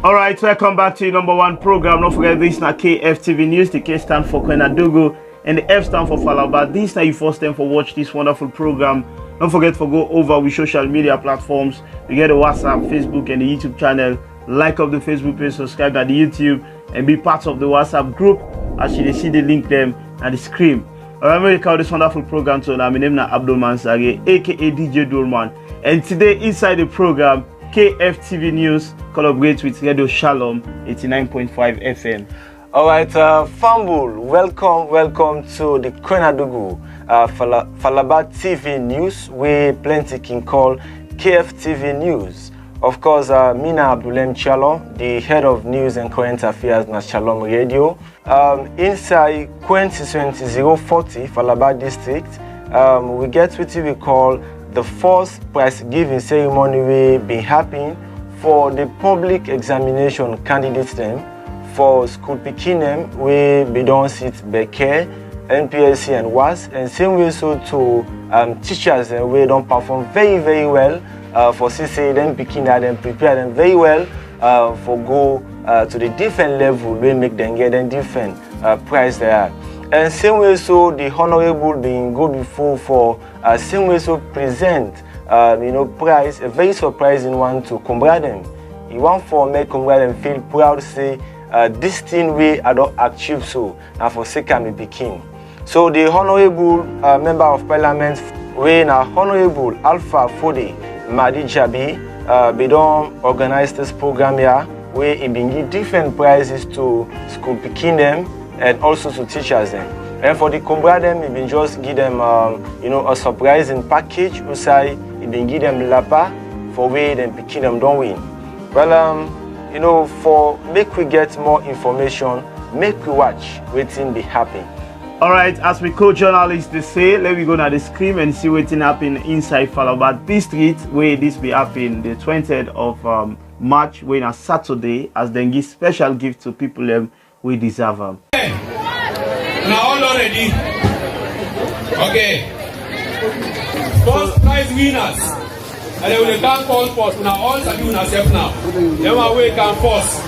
All right, welcome back to your number one program. Don't forget this now KFTV News. The K stand for Kwenadogo and the F stand for Falaba. This now you first time for watch this wonderful program. Don't forget to go over with social media platforms. You get the WhatsApp, Facebook, and the YouTube channel. Like up the Facebook page, subscribe to the YouTube, and be part of the WhatsApp group. As you see the link them and the screen. I'm going to call this wonderful program to my name is Abdul Mansage, aka DJ Dolman. And today inside the program, KFTV News collaborate with Radio Shalom 89.5 FM. All right, Fambul, welcome to the Kwenadogo Falaba TV News, where plenty can call KFTV News. Of course, Mina Abdulem Chalom, the head of news and current affairs na Shalom Radio. Inside constituency 040 Falaba district, we get what we call the first prize giving ceremony will be happening for the public examination candidates them for school picking we be done sit Beke, NPSC and WAS, and same way so to teachers we don't perform very well for CC them picking them prepare them very well for go to the different level we make them get them different prize there. And same way so the honorable being go before for same way so present prize, a very surprising one to Combraden. You want for make Combraden feel proud to say this thing we I don't achieve so now for second me begin. So the honorable member of parliament we na honorable Alpha Fode Madi Jabi we don't organize this program here where it been give different prizes to school picking them and also to teachers them. And for the Combra them, we been just give them a surprising package. Usai, we been give them lapa for where them picking them don't win. Well, for make we get more information, make we watch waiting be happy. All right, as we co-journalists they say, let me go now the screen and see what's happen inside Falaba district where this be happen the 20th of March, when a Saturday, as they give special gift to people them we deserve them. Now all already. Okay. First prize winners. And they will come first. Now all are doing ourselves now. Then we can first.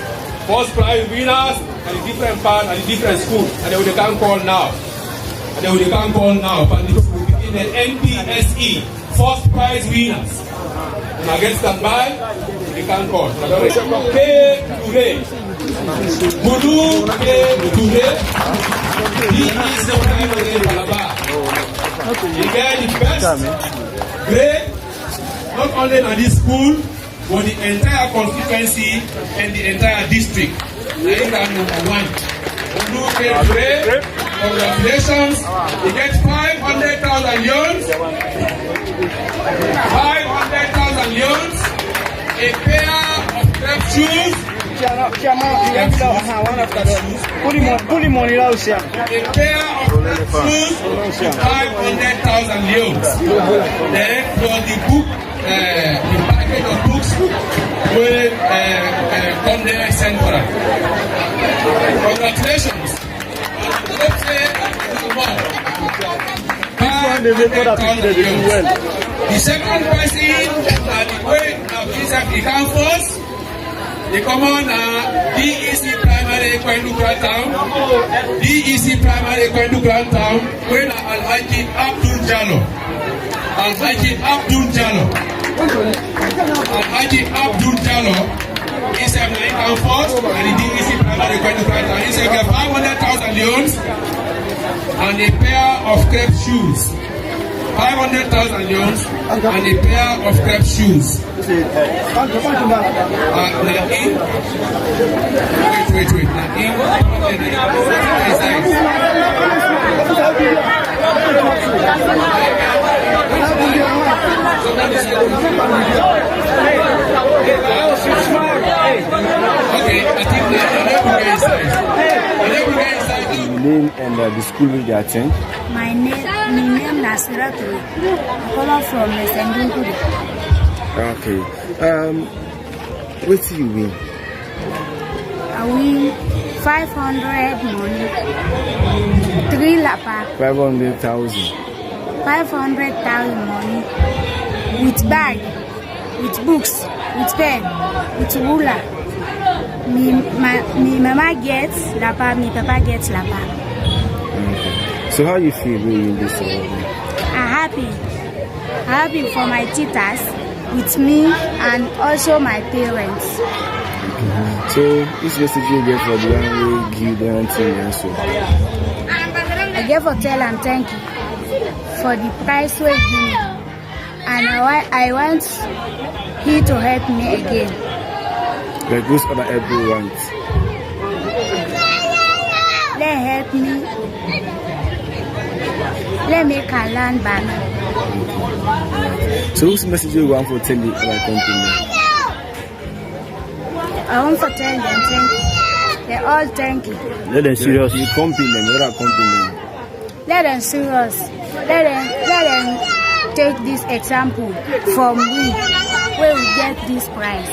First prize winners and the different part and the different school. And they will come call now. And they will come call now. But this will be in the NPSE. First prize winners. Now get standby. They can call. Okay, today. Mudu today. He is the primary Falaba. He get the best grade, not only in this school, but the entire constituency and the entire district. I think that number one. Mudu grade, congratulations. He gets 500,000 yuans. 500,000 yuans. A pair of crep shoes. Pull him on it out, a pair of shoes, 500,000 euros. Then for the book, the package of books will come there and send for us. Congratulations. Let's say the second person at the way of this African force. The common DEC Primary Kwenadogo Town, DEC Primary Kwenadogo Town, when Alhaji Abdul Jallo. Alhaji Abdul Jallo is a American force and the DEC Primary Kwenadogo Town. He's a 500,000 leons and a pair of crepe shoes. 500,000 leons and a pair of crepe shoes. Wait. Okay, I think Name and the school we attend. My name Nasiratu. I come from Sendunkudu. Okay. What do you win? I win 500 money. 3 lapa. 500,000. 500,000 money. With bag, with books, with pen, with ruler. me mama gets lapa, me papa gets lapa. Okay. So how you feel when you in this award? I'm happy. I'm happy for my teachers, with me, and also my parents. So this message you get for the one we give them to answer. I get for tell and thank you for the prize we give me, and I want he to help me again. Like those other everyone. Let help me. Let me can learn back. So whose message you want to tell the other company? I want to tell them thank you. They all thank you. Let them serious. You compliment, what are compliment? Let them serious. Let them take this example from we, where we get this prize.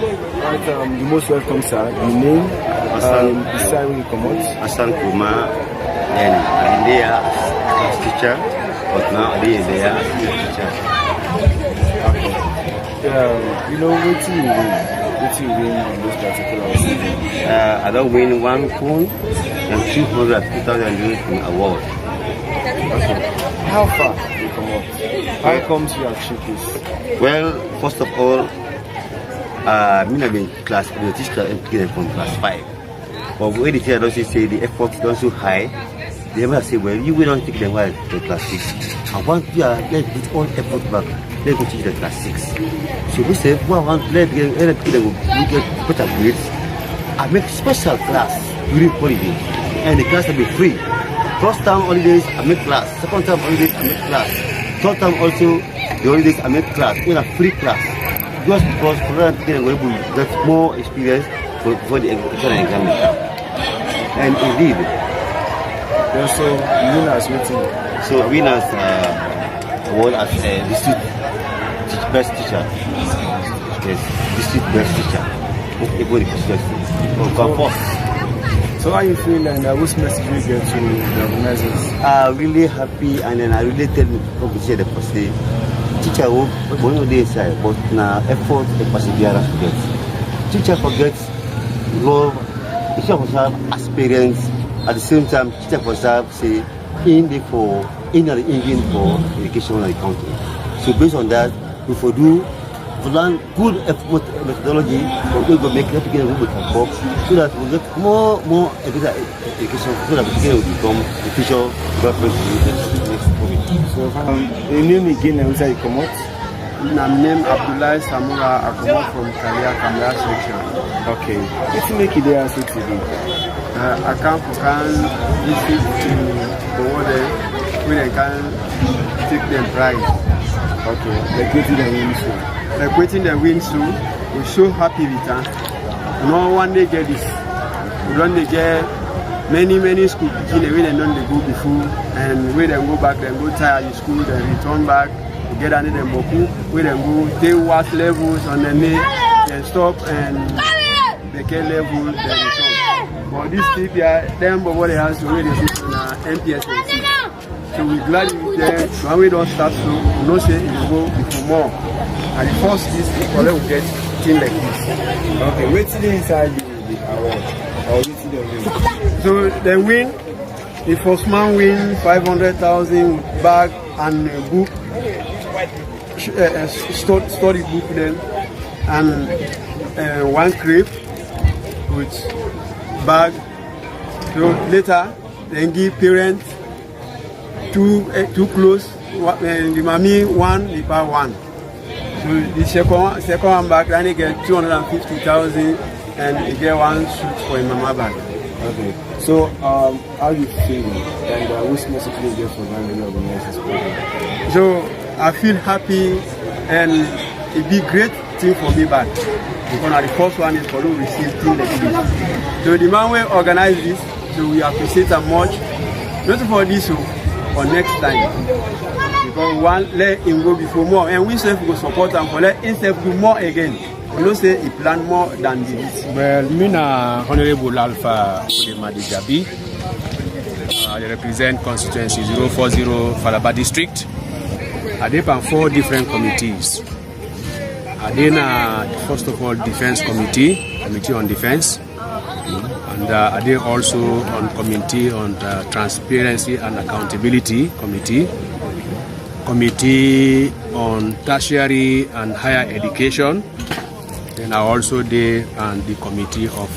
Right, the most welcome sir. The name, beside where you come out. Hassan Kuma, then I'm there as teacher, but now I'm there as teacher. Okay. You know what you win? What you win on this particular season? I don't win one phone and 200,000 award. Okay. How far you come up? How comes you achieve this? Well, first of all, me have been class, the teacher began from class 5. But when the teacher doesn't say the effort is so high, they might say, well, you will not take them while to class 6. And once you are, let's put all effort back, let's go teach the class 6. So we say, well, let's get better grades. I make special class during holidays, and the class will be free. First time holidays, I make class. Second time holidays, I make class. Third time also, the holidays, I make class. We have free class. Just because for them we get more experience for the exam. And indeed, so winners waiting. So winners award as district best teacher. Yes, district best teacher. Everybody come first. So how you feel and what's message you get to the organizers? Really happy, and then I really tell me to share the first day. Teacher work one day inside, but now effort and perseverance forgets. Teacher forgets love, teacher for have experience. At the same time, teacher for have say in the engine for education in the country. So based on that, we for learn good effort methodology, we will make it together with the box so that we get more education so that we can become the future development. So the name again and where you come out? I'm named Abdullah Samura. I come out from Kamara section. Okay. Let's make it there and today. I come from visit to the water where they can take them prize. Okay. Like waiting the win show. Like waiting the win show. We're so happy with that. No one day get this. We don't get many school people where they don't go before, and where they go back, they go tired in school, they return back, get under them boku, where they go take what levels on the day, then stop and they get level, then return. But this people here, them but what they have to where they sit on MPS. So we're glad you're there. When we don't start so we don't say you go before more. And the first is people will get things like this. Okay, what's inside the award? Or what's the win? So they win, the first man win 500,000 bag and a book, study book then, and one crepe with bag. So later, they give parents two clothes, the mommy one, the pa one. So the second one back, then they get 250,000 and they get one suit for a mama bag. Okay. So, how you feel and which message you get for them when you organize this program? So, I feel happy and it be great thing for me back. Because the first one is for you to receive things like this. So, the man will organize this, so we appreciate them much. Not for this, so for next time. Because one, let him go before more, and we self go support him for let himself do more again. You know, say he plan more than this. Well, me na Honorable Alpha Madijabi. I represent constituency 040 Falaba district. I depend on 4 different committees. then first of all defense committee on defense, and then also on committee on transparency and accountability committee on tertiary and higher education. Then I also there and the committee of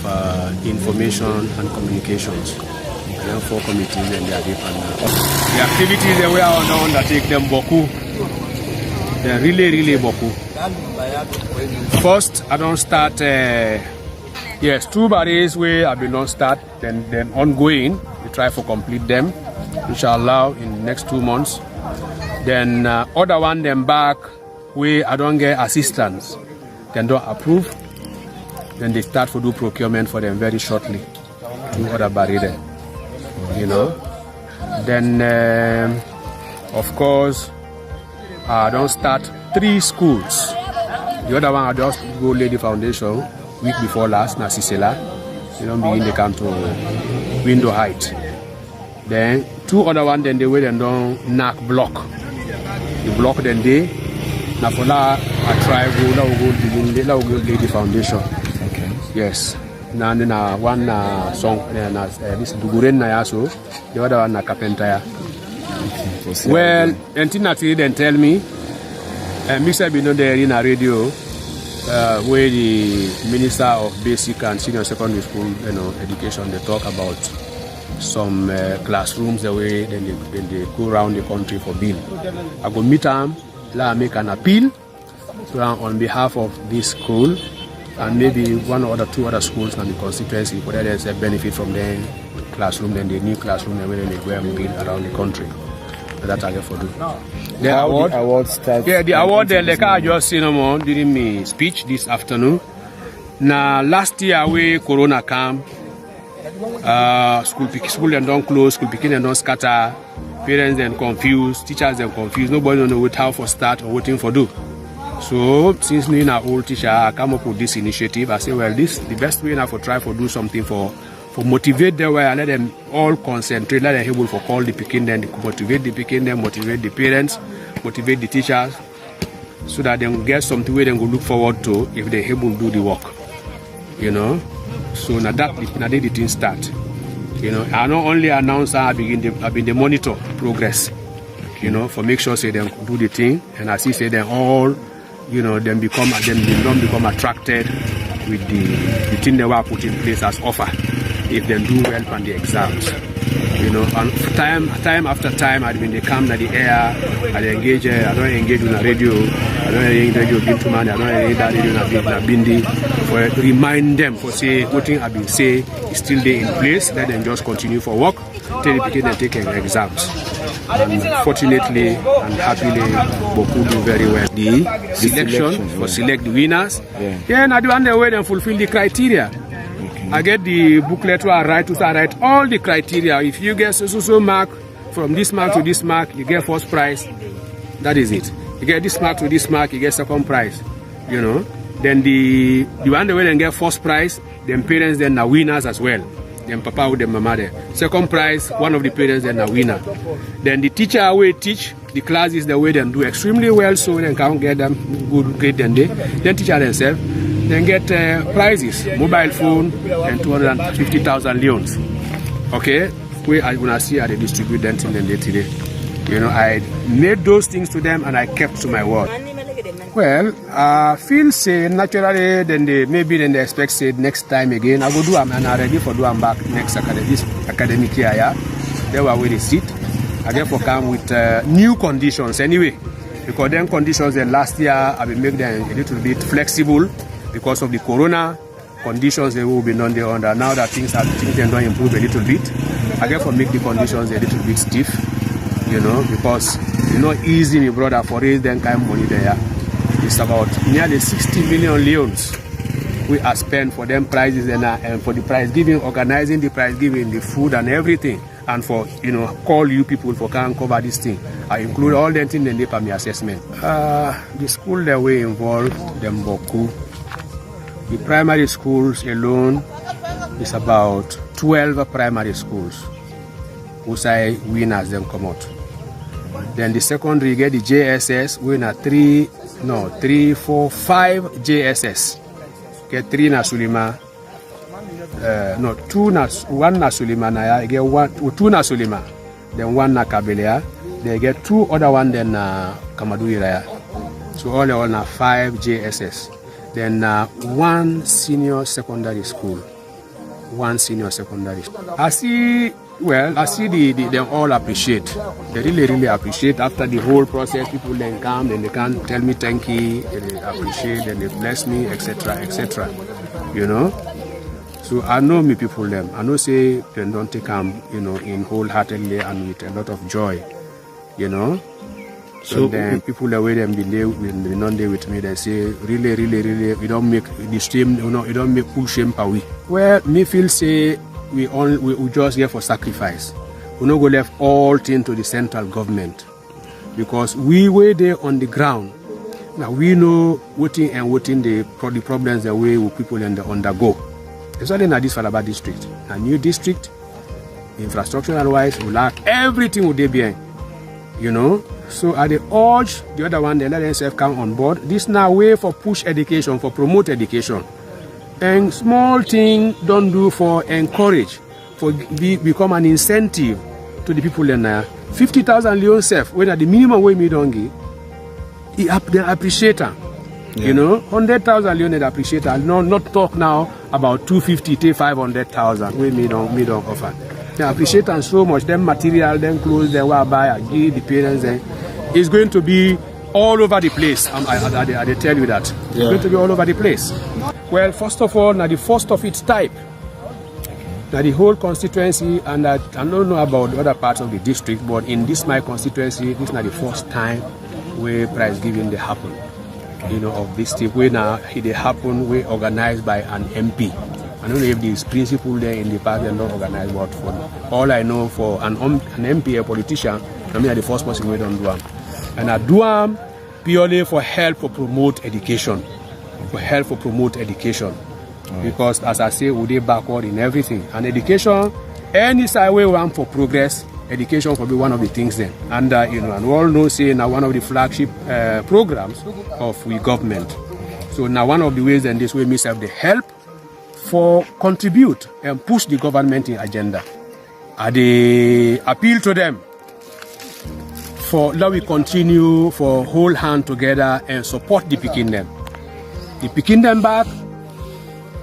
information and communications. There are 4 committees and they are different. The activities that we are on undertake them boku. They're really boku. First, I don't start. Yes, 2 barriers where I will not start. Then ongoing, we try to complete them. Inshallah, in the next 2 months. Then other one them back where I don't get assistance. Then don't approve. Then they start to do procurement for them very shortly. Do other barrier. You know. Then of course I don't start 3 schools. The other one I just go lay the foundation week before last, Nasisela. You don't begin to come to Window Height. Then 2 other one then they wait and don't knock block. The block then they now for that I try go lay the foundation. Okay. Yes. Now one song this Duguren na yaso, the other one na carpenter. Okay. Well, Entinati then tell me, Mr. Bino there in a radio, where the Minister of Basic and Senior Secondary School, education, they talk about some classrooms the way then they go around the country for bill. I go meet them, make an appeal so on behalf of this school and maybe 1 or 2 other schools in the constituency, whether there's a benefit from the classroom, then the new classroom, and when they go and build around the country. So that's what I for do. The award starts. Yeah, the award like I just seen them during my speech this afternoon. Now last year we Corona came, school then don't close, school picking and don't scatter, parents then confused, teachers then confused, nobody don't know what how for start or what thing for do. So since me an old teacher, I come up with this initiative. I say, well, this the best way now for try for do something for motivate them and let them all concentrate, let them able for call the picking, then motivate the picking, then motivate the parents, motivate the teachers, so that they get something where they go look forward to if they able to do the work. You know, so now that the thing start. You know, I not only announce I been the monitor progress. You know, for make sure say they do the thing, and I see say they all. You know, they don't become attracted with the thing they were put in place as offer if they do well on the exams. You know, and time after time, I've been they come to the air, I engage, I don't engage on the radio, I don't engage radio Bintuman, I don't engage that radio na Bindi, for remind them for say what thing I've been say is still there in place, let them just continue for work till they begin and take exams. And fortunately and happily, Boku do very well. The selection for select the winners. Yeah, and I do underway and fulfill the criteria. Okay. I get the booklet where I write all the criteria. If you get so mark from this mark to this mark, you get first prize. That is it. You get this mark to this mark, you get second prize. You know. Then the underway and get first prize. Then parents then are winners as well. Then papa with the mama there. Second prize, one of the parents then a winner. Then the teacher will teach the classes the way they do extremely well, so they can get them good grade then they. Then teacher themselves, then get prizes, mobile phone and 250,000 leons. Okay, we are gonna see how they distribute them till the day today. You know, I made those things to them and I kept to my word. Well, I feel say naturally then they expect say next time again. I go do and I'm ready for do I'm back next academic year. Yeah? They were where they sit. I therefore come with new conditions anyway. Because then conditions then last year I will make them a little bit flexible because of the corona conditions they will be done there under. Now that things then don't improve a little bit. I therefore make the conditions a little bit stiff. You know, because it's not easy, my brother, for raise them kind of money there. It's about nearly 60 million leons we are spent for them prizes and for the prize giving, organizing the prize giving, the food and everything, and for call you people for can cover this thing. I include all them things in the PAMI assessment. The school that we involved them Boku. The primary schools alone is about 12 primary schools who say winners them come out. Then the secondary get the JSS, we na 3 No, 3, 4, 5 JSS. Get 3 na Sulima. No, 2 na 1 na Sulima na ya. Get 2 na Sulima. Then 1 na Kabelea. They get 2 other one then Kamadu Iraya. So all na 5 JSS. Then 1 senior secondary school. 1 senior secondary school. I see they all appreciate. They really appreciate. After the whole process, people then come, then they can tell me thank you, they appreciate, then they bless me, etc. You know. So I know me people them. I know say they don't take them, you know, in wholeheartedly and with a lot of joy, you know. So then people the way them believe when they not there with me, they say really we don't make the same, you know, we don't make full shame for we. Well, me feel say we just here for sacrifice. We not go left all things to the central government because we were there on the ground. Now we know what the problems the way people undergo. Especially in this Falaba district, a new district, infrastructural wise, we lack everything would they be, you know. So I urge the other one, they let themselves come on board. This now way for push education, for promote education. And small thing don't do for encourage, for become an incentive to the people in there. 50,000 Leon self, when at the minimum way me don't give, they appreciate them. Yeah. You know, 100,000 Leon they appreciate them. Not talk now about 250 to 500,000 we me don't offer. They appreciate them so much. Them material, them clothes, they will buy, give the parents. It's going to be all over the place. I tell you that. It's going to be all over the place. Well, first of all, now the first of its type. Now the whole constituency, and I don't know about the other parts of the district, but in this my constituency, this is not the first time where prize giving they happen. You know, of this type, where now they happen, we organized by an MP. I don't know if this principle there in the party and not organized, but for all I know, for an MP, a politician, I mean, the first person we don't do them. And I do them purely for help for promote education. Because as I say, we are backward in everything. And education, any side way we want for progress, education will be one of the things then. And you know, and we all know, say now one of the flagship programs of we government. So now one of the ways in this way, me have the help for contribute and push the government in agenda. I appeal to them for let we continue for whole hand together and support the picking them. The picking them back,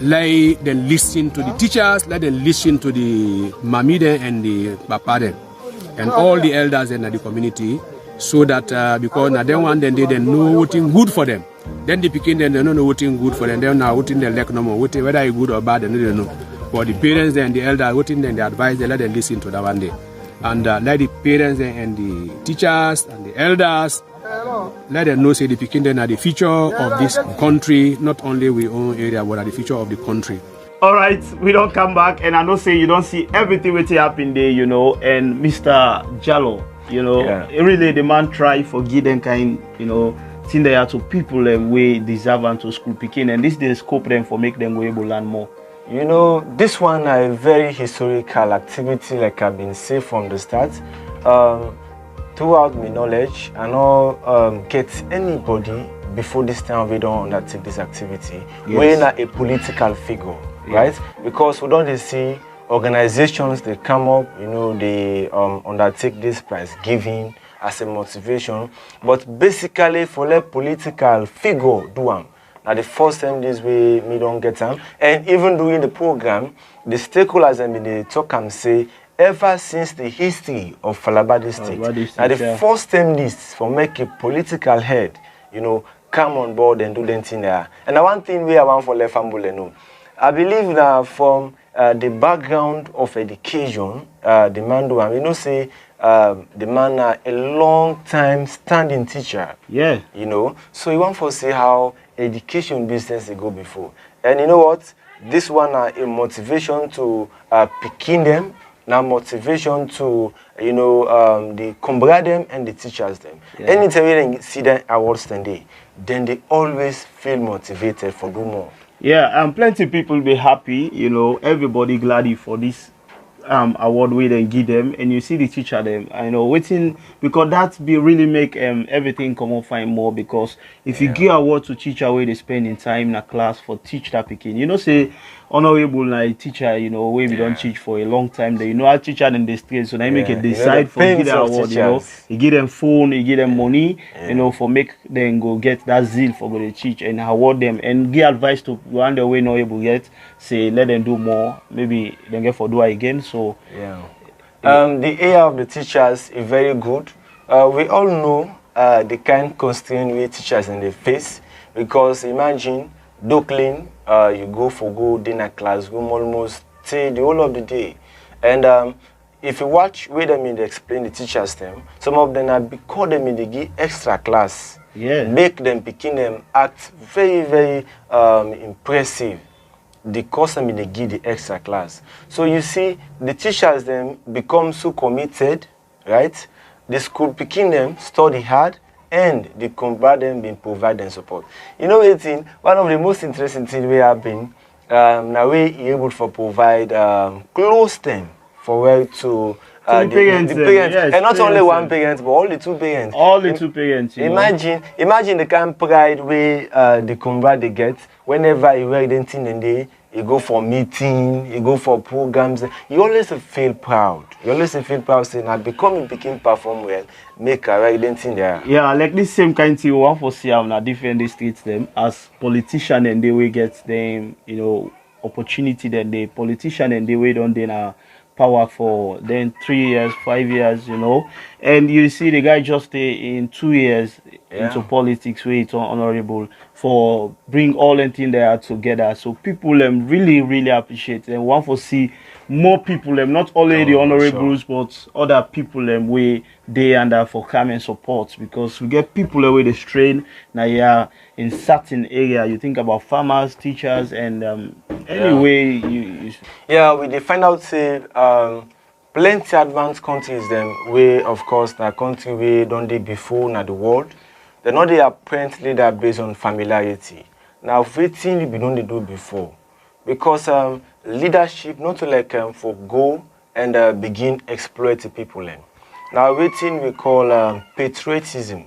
let them listen to the teachers, let them listen to the mamide and the papa them, and all the elders in the community, so that because now they want them, they know what's good for them. Then the picking them, they don't know what's good for them. They don't know what's in their leg no more, whether it's good or bad, they don't know. But the parents and the elders, what's in them, they advise, they let them listen to that one day. And let the parents and the teachers and the elders, let them know, say the picking them are the future of this country, not only we own area, but are the future of the country. All right, we don't come back, and I know say you don't see everything which happen there, you know, and Mr. Jallo, you know, really the man try for give them kind, you know, thing they are to people and we deserve and to school picking, and this they scope them for make them go able to learn more. You know, this one is a very historical activity, like I've been saying from the start. Throughout my knowledge, I know get anybody before this time we don't undertake this activity. We're not a political figure, right? Because we don't see organizations that come up, you know, they undertake this prize giving as a motivation. But basically, for a political figure, do them. Now the first time this way me don't get them, and even during the program, the stakeholders and they talk and say ever since the history of Falaba district. Now the first time this for make a political head, you know, come on board and do the thing there. And the one thing we are want for left know, I believe that from the background of education, the man do you know say the man a long time standing teacher. Yeah. You know, so you want to see how education business they go before. And you know what? This one a motivation to picking them, now motivation to, you know, the comrade them and the teachers them. Anytime they see them awards then they always feel motivated for do more. Yeah, and plenty of people be happy, you know, everybody glad for this award wey dem give them, and you see the teacher them, I know waiting, because that be really make everything come on fine more, because if you give award to teacher where they spend in time in a class for teach that picking, you know, say honorable like teacher, you know, where we don't teach for a long time, they, you know, our teacher in the street, so they make it decide for give the award, you know, you give them phone, you give them money, you know, for make them go get that zeal for go to teach and award them and give advice to one the way not able yet, say let them do more, maybe they get for do it again. So the area of the teachers is very good. We all know the kind of constraint we teachers in the face, because imagine clean, you go for good dinner classroom almost stay the whole of the day, and if you watch where them in they explain the teachers them, some of them are because them in the give extra class, make them begin them act very impressive. The course them in they give the extra class. So you see the teachers them become so committed, right? The school begin them study hard, and the combat them been providing support. You know, one of the most interesting things we have been now we able to provide close them for where to the parents, yes, and not only one parent, but all the two parents. All the two parents. Imagine the kind of pride where the combat they get whenever you wear anything and you go for meeting, you go for programs. You always feel proud. You always feel proud saying, "I become perform well, make a right thing there." Yeah, like this same kind of thing. One for see how different districts them as politician, and they will get them, you know, opportunity that the politician and they will don't then power for then 3 years, 5 years, you know, and you see the guy just stay in 2 years into politics where it's honorable for bring all the things there together. So people really appreciate and want to see more people not only the honorables but other people where they under for come and support, because we get people where they strain now in certain area. You think about farmers, teachers, and anyway we find out say plenty advanced countries them where of course the country we don't they before na the world. They're not the apparent leader based on familiarity. Now, everything we don't do before, because leadership not to like for go and begin exploit the people. Now, everything we call patriotism.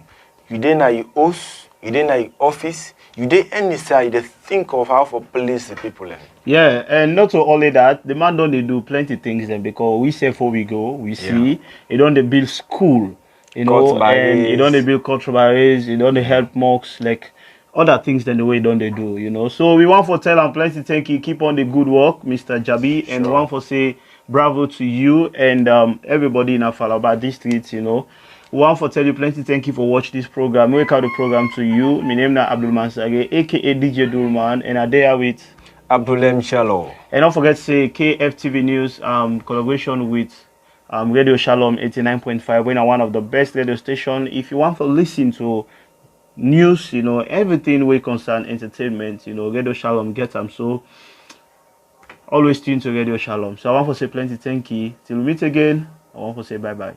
You then are your host, you then are your office, you then any side they think of how to police the people. Yeah, and not only that, the man don't they do plenty things then, because we say before we go, we see they don't they build school. You know, and you don't build cultural barriers, you don't help mocks, like other things than the way don't they do, you know. So we want to tell and plenty thank you, keep on the good work, Mr. Jabi, and we want to say bravo to you and everybody in Afalaba district, you know. We want to tell you plenty thank you for watching this program. We call the program to you. My name is Abdul Mansage, aka DJ Dulman, and I'm there with Abdulem Shalom. And don't forget to say KFTV News collaboration with Radio Shalom 89.5, when are one of the best radio station. If you want to listen to news, you know, everything we concern entertainment, you know, Radio Shalom get them. So always tune to Radio Shalom. So I want to say plenty thank you. Till we meet again, I want to say bye bye.